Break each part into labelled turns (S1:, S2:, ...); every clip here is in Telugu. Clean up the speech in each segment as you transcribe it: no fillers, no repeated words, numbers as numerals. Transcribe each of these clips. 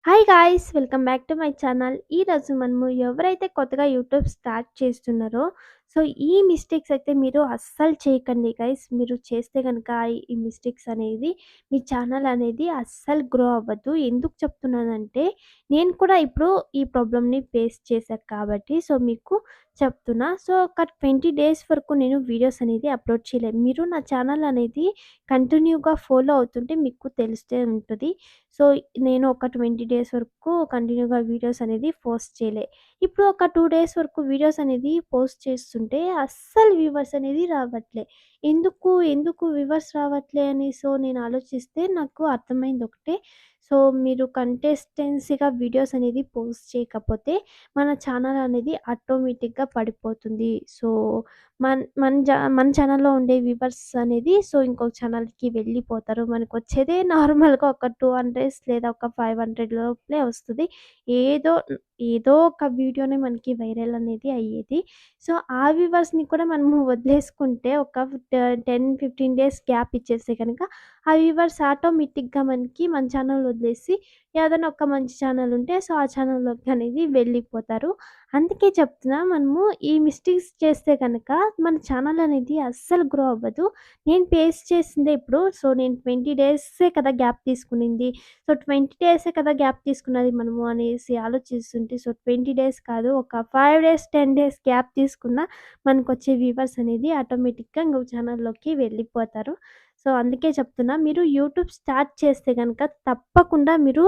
S1: Hi guys! Welcome back to my channel. ఈరోజు మనము ఎవరైతే కొత్తగా యూట్యూబ్ స్టార్ట్ చేస్తున్నారో, సో ఈ మిస్టేక్స్ అయితే మీరు అస్సలు చేయకండి గైస్. మీరు చేస్తే గనక ఈ మిస్టేక్స్ అనేది మీ ఛానల్ అనేది అస్సలు గ్రో అవ్వదు. ఎందుకు చెప్తున్నానంటే, నేను కూడా ఇప్పుడు ఈ ప్రాబ్లమ్‌ని ఫేస్ చేశా కాబట్టి, సో మీకు చెప్తున్నా. సో ఒక 20 డేస్ వరకు నేను వీడియోస్ అనేది అప్‌లోడ్ చేయలేదు. మీరు నా ఛానల్ అనేది కంటిన్యూగా ఫాలో అవుతుంటే మీకు తెలుస్తూ ఉంటది. సో, నేను ఒక 20 డేస్ వరకు కంటిన్యూగా వీడియోస్ అనేది పోస్ట్ చేయలే. ఇప్పుడు ఒక 2 డేస్ వరకు వీడియోస్ అనేది పోస్ట్ చేస్తుంటే అస్సలు వ్యూవర్స్ అనేది రావట్లే. ఎందుకు వ్యూవర్స్ రావట్లే అని నేను ఆలోచిస్తే నాకు అర్థమైంది ఒకటే. సో, మీరు కంటెస్టెన్సీగా వీడియోస్ అనేది పోస్ట్ చేయకపోతే మన ఛానల్ అనేది ఆటోమేటిక్‌గా పడిపోతుంది. సో, మన ఛానల్‌లో ఉండే వ్యూవర్స్ అనేది ఇంకొక ఛానల్‌కి వెళ్ళిపోతారు. మనకొచ్చేదే నార్మల్‌గా ఒక 200 లేదా ఒక 500 లోపలే వస్తది. ఏదో ఏదో ఒక వీడియోనే మనకి వైరల్ అనేది అయ్యేది. సో, ఆ వ్యూవర్స్‌ని కూడా మనము వదిలేసుకుంటే ఒక 10, 15 డేస్ గ్యాప్ ఇచ్చేస్తే గనక ఆ వ్యూవర్స్ ఆటోమేటిక్‌గా మనకి మన ఛానల్ వదిలేసి ఏదైనా ఒక మంచి ఛానల్ ఉంటే ఆ ఛానల్‌లోకి అనేది వెళ్ళిపోతారు. అందుకే చెప్తున్నా, మనము ఈ మిస్టేక్స్ చేస్తే గనక మన ఛానల్ అనేది అస్సలు గ్రో అవ్వదు. నేను ఫేస్ చేసిందే ఇప్పుడు. నేను 20 డేసే కదా గ్యాప్ తీసుకునింది. 20 డేసే కదా గ్యాప్ తీసుకున్నది మనము అనేసి ఆలోచిస్తుంటే 20 డేస్ కాదు, ఒక 5 డేస్, 10 డేస్ గ్యాప్ తీసుకున్నా మనకొచ్చే వ్యూవర్స్ అనేది ఆటోమేటిక్‌గా ఇంకొక ఛానల్‌లోకి వెళ్ళిపోతారు. అందుకే చెప్తున్నా, మీరు యూట్యూబ్ స్టార్ట్ చేస్తే గనక తప్పకుండా మీరు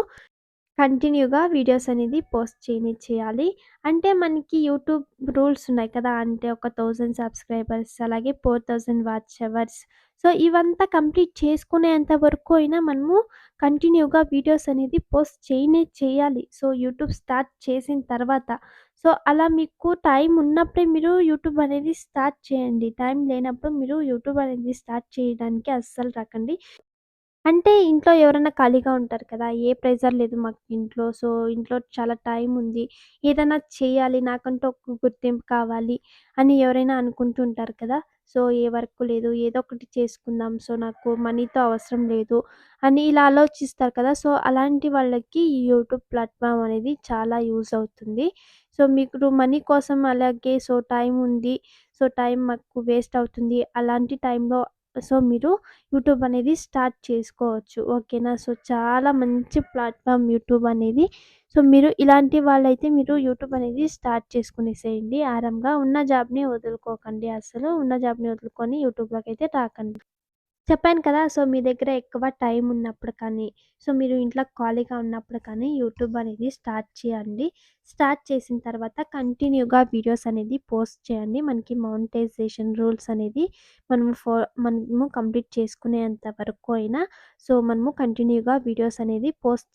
S1: కంటిన్యూగా వీడియోస్ అనేది పోస్ట్ చేయాలి. అంటే మనకి యూట్యూబ్ రూల్స్ ఉన్నాయి కదా! అంటే ఒక 1000 సబ్స్క్రైబర్స్, అలాగే 4000 వాచ్ అవర్స్. ఇవంతా కంప్లీట్ చేసుకునేంత వరకు అయినా మనము కంటిన్యూగా వీడియోస్ అనేది పోస్ట్ చేయాలి. యూట్యూబ్ స్టార్ట్ చేసిన తర్వాత. అలా మీకు టైం ఉన్నప్పుడే మీరు యూట్యూబ్ అనేది స్టార్ట్ చేయండి. టైం లేనప్పుడు మీరు యూట్యూబ్ అనేది స్టార్ట్ చేయడానికి అస్సలు రాకండి. అంటే ఇంట్లో ఎవరైనా ఖాళీగా ఉంటారు కదా! ఏ ప్రెషర్ లేదు మాకు ఇంట్లో. ఇంట్లో చాలా టైం ఉంది. ఏదైనా చేయాలి, నాకంటూ ఒక గుర్తింపు కావాలి అని ఎవరైనా అనుకుంటూ ఉంటారు కదా! ఏ వర్క్ లేదు, ఏదో ఒకటి చేసుకుందాం. నాకు మనీతో అవసరం లేదు అని ఇలా ఆలోచిస్తారు కదా! అలాంటి వాళ్ళకి ఈ యూట్యూబ్ ప్లాట్‌ఫార్మ్ అనేది చాలా యూజ్ అవుతుంది. మీకు మనీ కోసం అలాగే టైం ఉంది. టైం మాకు వేస్ట్ అవుతుంది. అలాంటి టైంలో మీరు యూట్యూబ్ అనేది స్టార్ట్ చేసుకోవచ్చు. ఓకేనా? చాలా మంచి ప్లాట్‌ఫార్మ్ యూట్యూబ్ అనేది. మీరు ఇలాంటి వాళ్ళైతే మీరు యూట్యూబ్ అనేది స్టార్ట్ చేసుకునేసేయండి ఆరాంగా. ఉన్న జాబ్‌ని వదులుకోకండి అస్సలు. ఉన్న జాబ్‌ని వదులుకొని యూట్యూబ్‌లోకైతే రాకండి. చెప్పాను కదా! మీ దగ్గర ఎక్కువ టైం ఉన్నప్పుడు కానీ, మీరు ఇంట్లో ఖాళీగా ఉన్నప్పుడు కానీ యూట్యూబ్ అనేది స్టార్ట్ చేయండి. స్టార్ట్ చేసిన తర్వాత కంటిన్యూగా వీడియోస్ అనేది పోస్ట్ చేయండి. మనకి మానిటైజేషన్ రూల్స్ అనేది మనము కంప్లీట్ చేసుకునేంత వరకు అయినా మనము కంటిన్యూగా వీడియోస్ అనేది పోస్ట్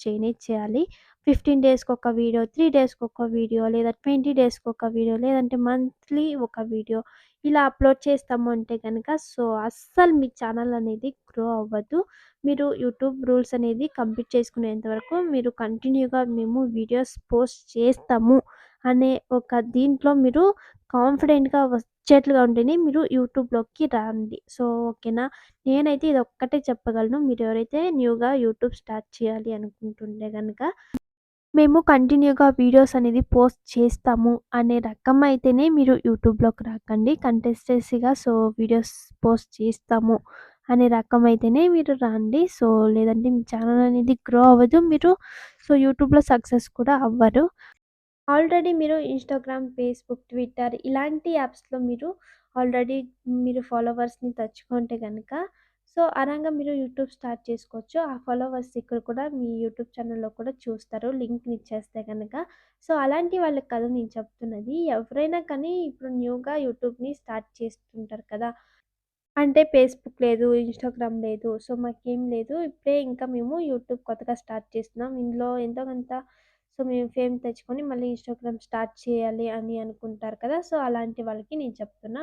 S1: చేయాలి. 15 డేస్‌కొక వీడియో, 3 డేస్‌కొక వీడియో, లేదా 20 డేస్‌కొక వీడియో, లేదంటే మంత్లీ ఒక వీడియో ఇలా అప్‌లోడ్ చేస్తాము అంటే గనక అస్సలు మీ ఛానల్ అనేది గ్రో అవ్వదు. మీరు యూట్యూబ్ రూల్స్ అనేది కంప్లీట్ చేసుకునేంత వరకు మీరు కంటిన్యూగా మేము వీడియోస్ పోస్ట్ చేస్తాము అనే ఒక దీంట్లో మీరు కాన్ఫిడెంట్‌గా వచ్చేట్లుగా ఉంటేనే మీరు యూట్యూబ్‌లోకి రండి. ఓకేనా? నేనైతే ఇదొక్కటే చెప్పగలను. మీరు ఎవరైతే న్యూగా యూట్యూబ్ స్టార్ట్ చేయాలి అనుకుంటుంటే గనక మేము కంటిన్యూగా వీడియోస్ అనేది పోస్ట్ చేస్తాము అనే రకం అయితేనే మీరు యూట్యూబ్‌లోకి రాకండి. కంటెస్టెన్సీగా వీడియోస్ పోస్ట్ చేస్తాము అనే రకం అయితేనే మీరు రండి. లేదంటే మీ ఛానల్ అనేది గ్రో అవ్వదు. మీరు యూట్యూబ్‌లో సక్సెస్ కూడా అవ్వరు. ఆల్రెడీ మీరు ఇన్‌స్టాగ్రామ్, ఫేస్‌బుక్, ట్విట్టర్ ఇలాంటి యాప్స్‌లో ఆల్రెడీ మీరు ఫాలోవర్స్‌ని తెచ్చుకుంటే గనక అనంగా మీరు యూట్యూబ్ స్టార్ట్ చేసుకోవచ్చు. ఆ ఫాలోవర్స్ ఇక్కడ కూడా మీ యూట్యూబ్ ఛానల్‌లో కూడా చూస్తారు. లింక్‌ని ఇచ్చేస్తే గనక. అలాంటి వాళ్ళకి కాదు నేను చెప్తున్నది. ఎవరైనా కానీ ఇప్పుడు న్యూగా యూట్యూబ్‌ని స్టార్ట్ చేస్తుంటారు కదా! అంటే ఫేస్‌బుక్ లేదు, ఇన్‌స్టాగ్రామ్ లేదు. మాకేం లేదు. ఇప్పుడే ఇంకా మేము యూట్యూబ్ కొత్తగా స్టార్ట్ చేస్తున్నాం. ఇందులో ఎంతో కొంత మేము ఫేమ్ తెచ్చుకొని మళ్ళీ ఇన్‌స్టాగ్రామ్ స్టార్ట్ చేయాలి అని అనుకుంటారు కదా! అలాంటి వాళ్ళకి నేను చెప్తున్నా.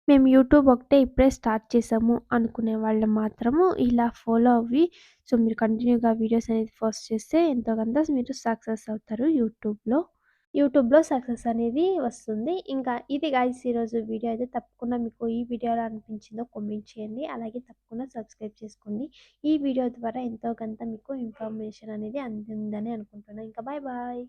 S1: మేము యూట్యూబ్ ఒకటే ఇప్పుడే స్టార్ట్ చేసాము అనుకునే వాళ్ళు మాత్రము ఇలా ఫాలో అవ్వి మీరు కంటిన్యూగా వీడియోస్ అనేది పోస్ట్ చేస్తే ఎంతో కొంత మీరు సక్సెస్ అవుతారు యూట్యూబ్‌లో. యూట్యూబ్‌లో సక్సెస్ అనేది వస్తుంది. ఇంకా ఇది గైస్ ఈరోజు వీడియో అయితే తప్పకుండా మీకు ఈ వీడియో ఎలా అనిపించిందో కామెంట్ చేయండి. అలాగే తప్పకుండా సబ్స్క్రైబ్ చేసుకోండి. ఈ వీడియో ద్వారా ఎంతో కొంత మీకు ఇన్ఫర్మేషన్ అనేది అందిందని అనుకుంటున్నా. ఇంకా బాయ్ బాయ్.